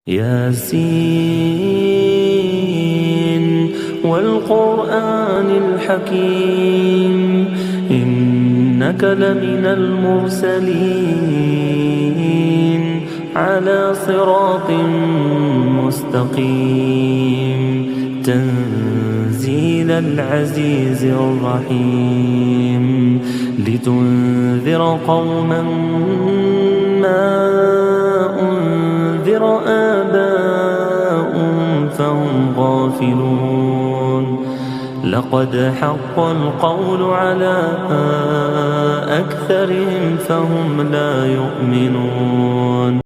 ياسين والقرآن الحكيم إنك لمن المرسلين على صراط مستقيم تنزيل العزيز الرحيم لتنذر قوما ما أنذر آباؤهم فهم غافلون لقد حق القول على أكثرهم فهم لا يؤمنون